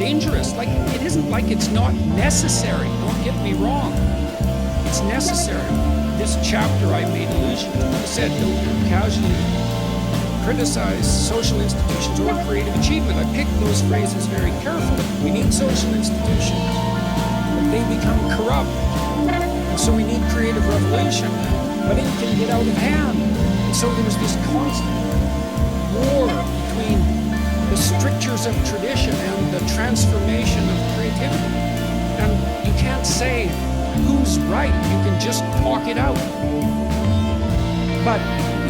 dangerous. Like, it isn't like it's not necessary. Don't get me wrong. It's necessary. This chapter I made allusion to, I said, don't casually criticize social institutions or creative achievement. I picked those phrases very carefully. We need social institutions, but they become corrupt. And so we need creative revolution, but it can get out of hand. And so there's this constant war between the strictures of tradition and the transformation of creativity. And you can't say who's right. You can just talk it out. But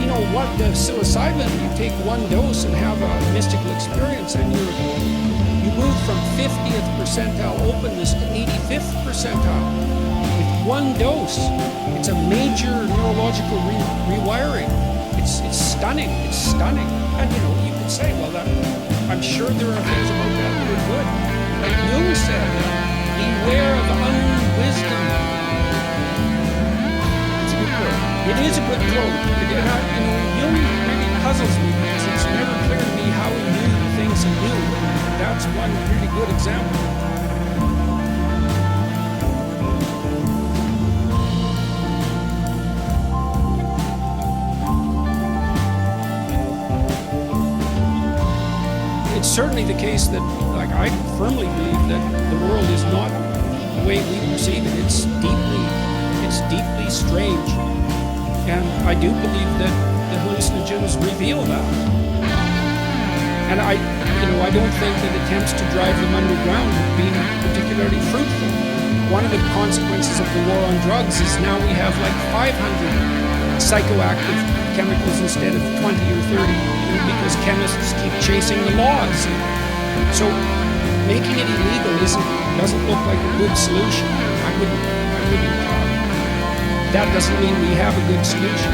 you know what, the psilocybin, you take one dose and have a mystical experience, and you move from 50th percentile openness to 85th percentile. With one dose, it's a major neurological rewiring. It's stunning. It's stunning. And you know, you could say, well, I'm sure there are things about that that are good. Like Jung said, beware of unwisdom. It's a good quote. It is a good quote. Jung really puzzles me because it's never clear to me how he knew the things he knew. And that's one really good example. It's certainly the case that, like, I firmly believe that the world is not the way we perceive it. It's deeply strange. And I do believe that the hallucinogens reveal that. And I don't think that attempts to drive them underground have been particularly fruitful. One of the consequences of the war on drugs is now we have like 500 psychoactive chemicals instead of 20 or 30, because chemists keep chasing the laws. So making it illegal doesn't look like a good solution. I wouldn't. That doesn't mean we have a good solution.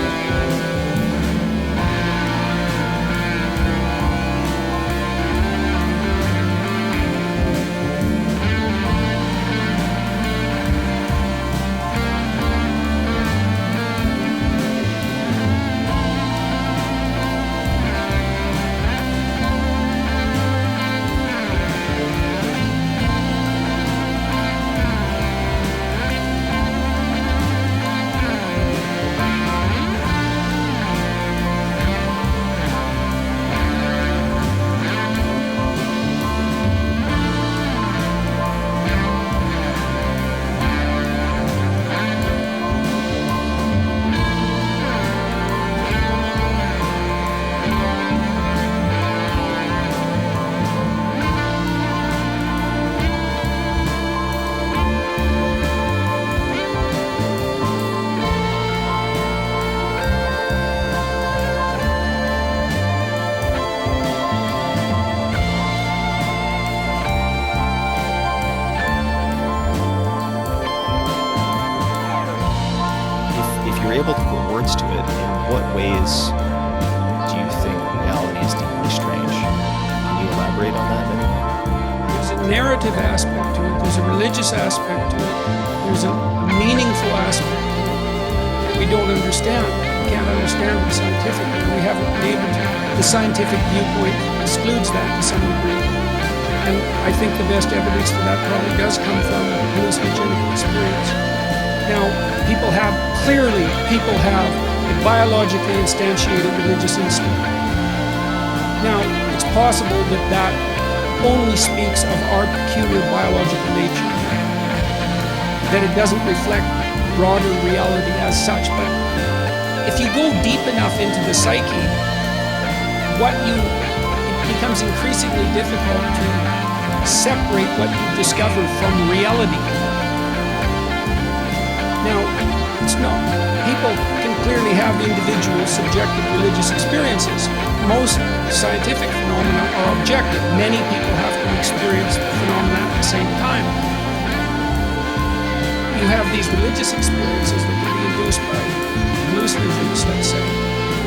Able to put words to it, in what ways do you think reality is deeply strange? Can you elaborate on that anymore? There's a narrative aspect to it, there's a religious aspect to it, there's a meaningful aspect that we don't understand. We can't understand it scientifically. We haven't been able to. The scientific viewpoint excludes that to some degree. And I think the best evidence for that probably does come from hallucinogenic experience. Now, people have a biologically instantiated religious instinct. Now, it's possible that only speaks of our peculiar biological nature, that it doesn't reflect broader reality as such. But if you go deep enough into the psyche, it becomes increasingly difficult to separate what you discover from reality. Now, it's not. People can clearly have individual subjective religious experiences. Most scientific phenomena are objective. Many people have to experience the phenomena at the same time. You have these religious experiences that can be induced by hallucinogens, let's say.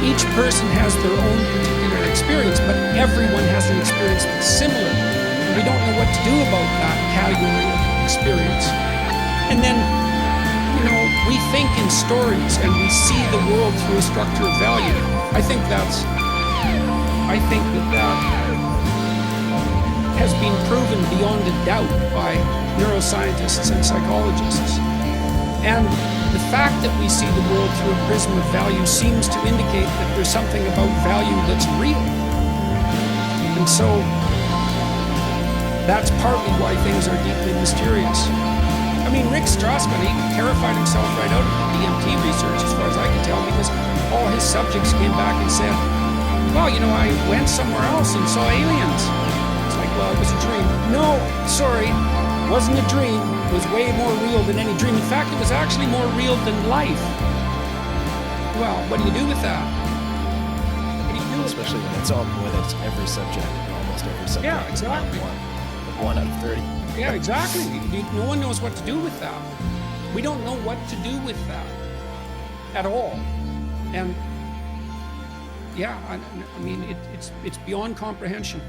Each person has their own particular experience, but everyone has an experience that's similar. And we don't know what to do about that category of experience. And then, we think in stories and we see the world through a structure of value. I think that has been proven beyond a doubt by neuroscientists and psychologists. And the fact that we see the world through a prism of value seems to indicate that there's something about value that's real. And so that's partly why things are deeply mysterious. I mean, Rick Strassman, he terrified himself right out of the DMT research, as far as I can tell, because all his subjects came back and said, well, you know, I went somewhere else and saw aliens. It's like, well, it was a dream. No, sorry, it wasn't a dream. It was way more real than any dream. In fact, it was actually more real than life. Well, what do you do with that? What do you do with Especially that? when it's every subject, almost every subject. Yeah, exactly. One out of 30. Yeah, exactly. No one knows what to do with that. We don't know what to do with that at all. And yeah, I mean, it's beyond comprehension.